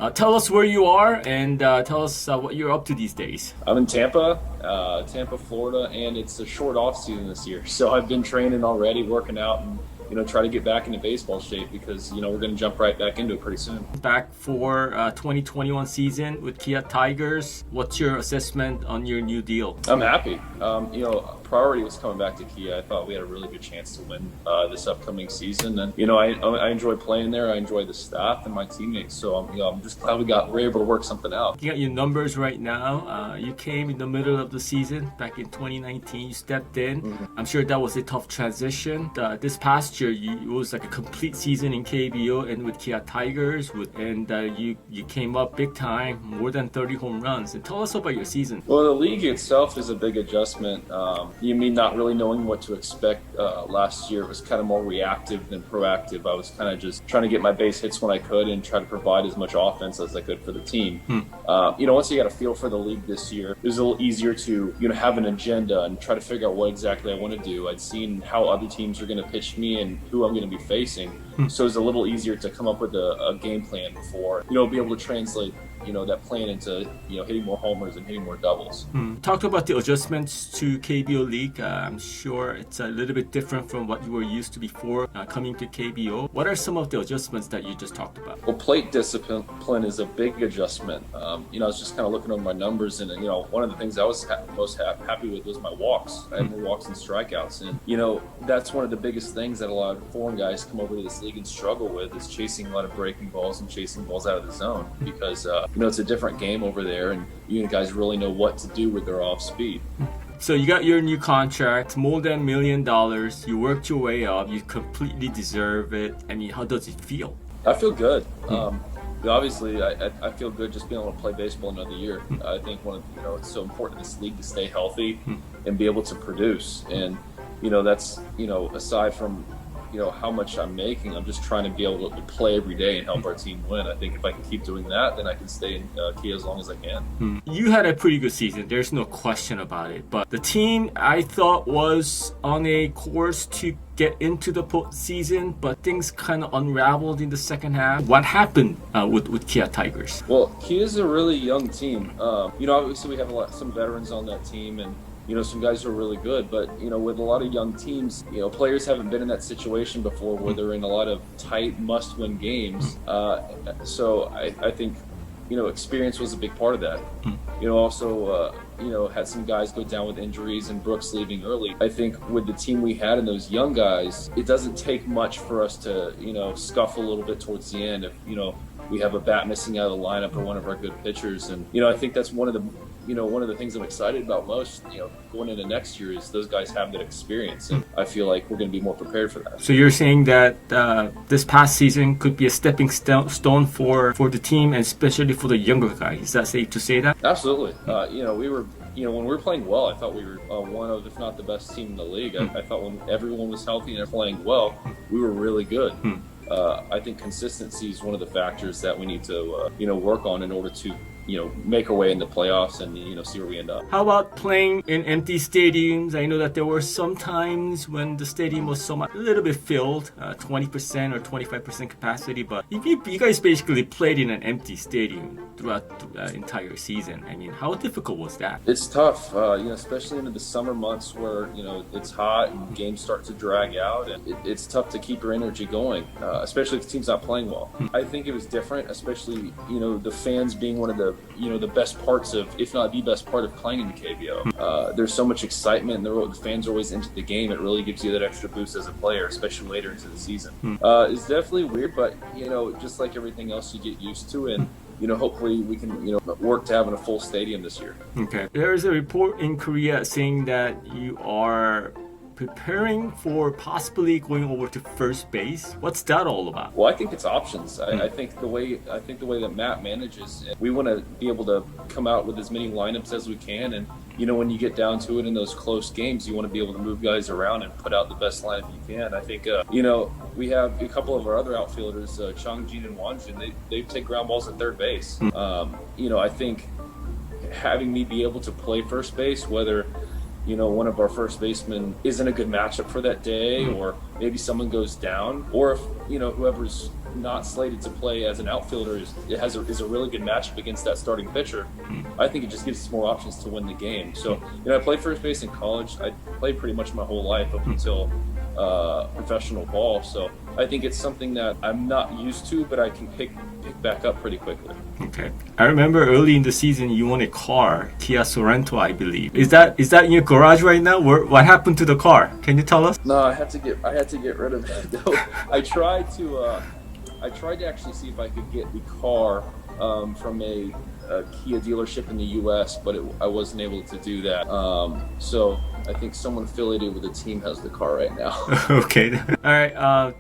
Tell us where you are and tell us what you're up to these days. I'm in Tampa, Florida, and it's a short off season this year. So I've been training already, working out, and try to get back into baseball shape because we're going to jump right back into it pretty soon. Back for 2021 season with Kia Tigers. What's your assessment on your new deal? I'm happy. Priority was coming back to Kia. I thought we had a really good chance to win this upcoming season, and I enjoy playing there. I enjoy the staff and my teammates. So I'm just glad we're able to work something out. You got your numbers right now. You came in the middle of the season back in 2019. You stepped in. Mm-hmm. I'm sure that was a tough transition. This past year, it was like a complete season in KBO and with Kia Tigers, and you came up big time, more than 30 home runs. And tell us about your season. Well, the league itself is a big adjustment. You mean not really knowing what to expect last year. It was kind of more reactive than proactive. I was kind of just trying to get my base hits when I could and try to provide as much offense as I could for the team. Once you got a feel for the league this year, it was a little easier to have an agenda and try to figure out what exactly I want to do. I'd seen how other teams are going to pitch me and who I'm going to be facing. So it was a little easier to come up with a game plan before, be able to translate that plan into hitting more homers and hitting more doubles. Talked about the adjustments to KBO League. I'm sure it's a little bit different from what you were used to before coming to KBO. What are some of the adjustments that you just talked about? Well, plate discipline is a big adjustment. I was just kind of looking over my numbers, and one of the things I was most happy with was my walks. I had more walks and strikeouts, and that's one of the biggest things that a lot of foreign guys come over to this league and struggle with is chasing a lot of breaking balls and chasing balls out of the zone because it's a different game over there, and you guys really know what to do with their off speed. So you got your new contract, more than $1 million. You worked your way up. You completely deserve it. I mean, how does it feel? I feel good. Obviously, I feel good just being able to play baseball another year. I think it's so important in this league to stay healthy and be able to produce. And that's aside from how much I'm making, I'm just trying to be able to play every day and help our team win. I think if I can keep doing that, then I can stay in Kia as long as I can. You had a pretty good season. There's no question about it. But the team, I thought, was on a course to get into the postseason, but things kind of unraveled in the second half. What happened with Kia Tigers? Well, Kia's a really young team. Obviously we have some veterans on that team, and some guys are really good, but with a lot of young teams, players haven't been in that situation before where they're in a lot of tight must-win games. So I think experience was a big part of that. Also had some guys go down with injuries and Brooks leaving early. I think with the team we had and those young guys, it doesn't take much for us to scuff a little bit towards the end if we have a bat missing out of the lineup or one of our good pitchers. And I think that's one of the things I'm excited about most, going into next year is those guys have that experience, and I feel like we're going to be more prepared for that. So you're saying that this past season could be a stepping stone for the team, and especially for the younger guys. Is that safe to say that? Absolutely. We were, when we were playing well, I thought we were one of, if not the best team in the league. I thought when everyone was healthy and playing well, we were really good. I think consistency is one of the factors that we need to, work on in order to, make our way in the playoffs and, see where we end up. How about playing in empty stadiums? I know that there were some times when the stadium was a little bit filled, 20% or 25% capacity, but you guys basically played in an empty stadium throughout the entire season. I mean, how difficult was that? It's tough, especially into the summer months where, it's hot and games start to drag out, and it's tough to keep your energy going, especially if the team's not playing well. I think it was different, especially, the fans being one of the best parts of, if not the best part of playing in the KBO. There's so much excitement, and the fans are always into the game. It really gives you that extra boost as a player, especially later into the season. It's definitely weird, but, just like everything else, you get used to, and hopefully we can, work to having a full stadium this year. Okay. There is a report in Korea saying that you are preparing for possibly going over to first base. What's that all about? Well, I think it's options. I think the way that Matt manages, we want to be able to come out with as many lineups as we can, and when you get down to it in those close games, you want to be able to move guys around and put out the best lineup you can. I think we have a couple of our other outfielders, Changjin and Wanjin. They take ground balls at third base. I think having me be able to play first base, whether one of our first basemen isn't a good matchup for that day, or maybe someone goes down, or if whoever's not slated to play as an outfielder is a really good matchup against that starting pitcher. I think it just gives us more options to win the game. So, I played first base in college. I played pretty much my whole life up until professional ball. So I think it's something that I'm not used to, but I can pick back up pretty quickly. Okay. I remember early in the season you won a car, Kia Sorento, I believe. Is that in your garage right now? What happened to the car? Can you tell us? No, I had to get rid of it. Though. I tried to actually see if I could get the car from a Kia dealership in the U.S., but I wasn't able to do that. So I think someone affiliated with the team has the car right now. Okay. All right.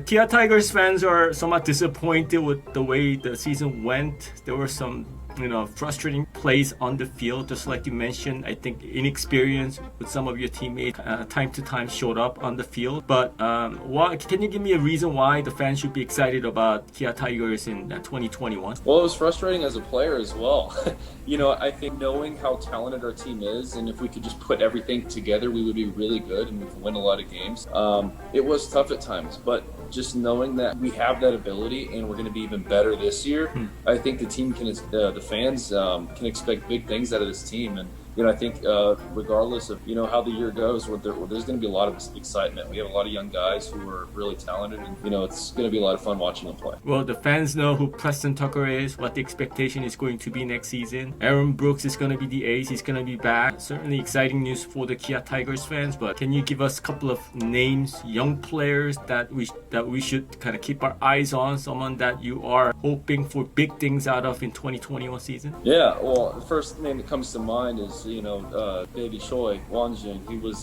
Kia Tigers fans are somewhat disappointed with the way the season went. There were some, frustrating plays on the field, just like you mentioned. I think inexperience with some of your teammates time to time showed up on the field. But can you give me a reason why the fans should be excited about Kia Tigers in 2021? Well, it was frustrating as a player as well. I think knowing how talented our team is, and if we could just put everything together, we would be really good and we could win a lot of games. It was tough at times, but just knowing that we have that ability and we're going to be even better this year, I think the team the fans can expect big things out of this team. And I think regardless of how the year goes, there's going to be a lot of excitement. We have a lot of young guys who are really talented, and it's going to be a lot of fun watching them play. Well, the fans know who Preston Tucker is, what the expectation is going to be next season. Aaron Brooks is going to be the ace. He's going to be back. Certainly exciting news for the Kia Tigers fans. But can you give us a couple of names, young players that we should kind of keep our eyes on? Someone that you are hoping for big things out of in 2021 season? Yeah. Well, the first name that comes to mind is Baby Choi Wanjun. He was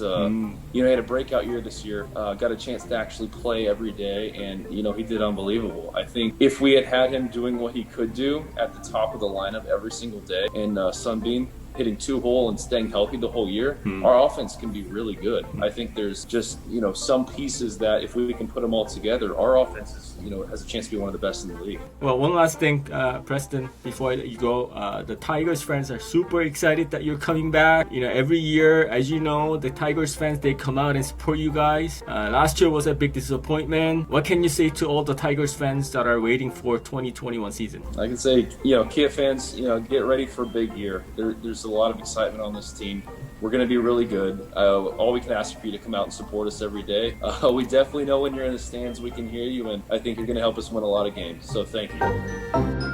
he had a breakout year this year. Got a chance to actually play every day, and he did unbelievable. I think if we had him doing what he could do at the top of the lineup every single day in Sunbeam, hitting 2-hole and staying healthy the whole year, our offense can be really good. I think there's just some pieces that if we can put them all together, our offense is has a chance to be one of the best in the league. Well, one last thing, Preston, before I let you go, the Tigers fans are super excited that you're coming back. Every year, as you know, the Tigers fans, they come out and support you guys. Last year was a big disappointment. What can you say to all the Tigers fans that are waiting for 2021 season? I can say, Kia fans, get ready for a big year. There's a lot of excitement on this team. We're going to be really good. All we can ask for you to come out and support us every day. We definitely know when you're in the stands, we can hear you, and I think you're going to help us win a lot of games. So thank you.